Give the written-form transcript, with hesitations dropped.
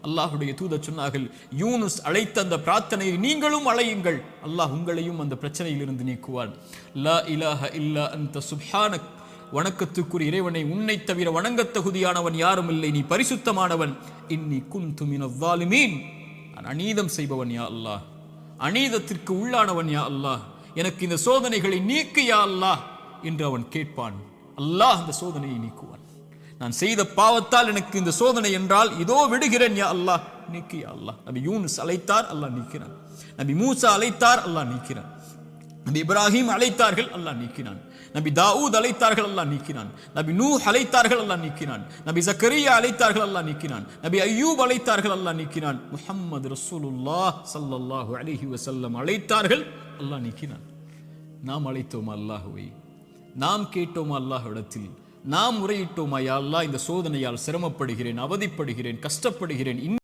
அல்லாஹ்வுடைய தூதர் சொன்னார்கள், யூனுஸ் அழைத்த அந்த பிரார்த்தனையை நீங்களும் அழையுங்கள், அல்லாஹ் உங்களையும் அந்த பிரச்சனையிலிருந்து நீக்குவான். லா இலாஹ இல்லா அன்த சுப்ஹானக், வணக்கத்துக்குரிய இறைவனை, உன்னை தவிர வணங்கத் தகுதியானவன் யாரும் இல்லை, நீ பரிசுத்தமானவன். இன்னி குன்து மினல் ஸாலிமீன், நான் அநீதம் செய்பவன் யா அல்லாஹ், அநீதத்திற்கு உள்ளானவன் யா அல்லாஹ், எனக்கு இந்த சோதனைகளை நீக்கு யா அல்லாஹ் என்று அவன் கேட்பான். அல்லாஹ் அந்த சோதனையை நீக்குவான். நான் செய்த பாவத்தால் எனக்கு இந்த சோதனை என்றால் இதோ விடுகிறேன் யா அல்லாஹ், நீக்கு யா அல்லாஹ். நபி யூனுஸ் அழைத்தார், அல்லாஹ் நீக்கிறான். நபி மூசா அழைத்தார், அல்லாஹ் நீக்கிறான். நபி இப்ராஹிம் அழைத்தார்கள், அல்லாஹ் நீக்கினான். நபி தாவூத் அழைத்தார்கள், அல்லாஹ் நீக்கினான். நபி நூஹ் அழைத்தார்கள், அல்லாஹ் நீக்கினான். நபி ஜக்கரியா அழைத்தார்கள், அல்லாஹ் நீக்கினான். நபி அய்யூப் அழைத்தார்கள், அல்லாஹ் நீக்கினான். முஹம்மது ரசூலுல்லாஹ் ஸல்லல்லாஹு அலைஹி வஸல்லம் அழைத்தார்கள், அல்லாஹ் நீக்கினான். நாம் அழைத்தோமா அல்லாஹ்வை? நாம் கேட்டோமா அல்லாஹ்விடத்தில்? நாம் முறையிட்டோமா, யா அல்லாஹ் இந்த சோதனையால் சிரமப்படுகிறேன், அவதிப்படுகிறேன், கஷ்டப்படுகிறேன்,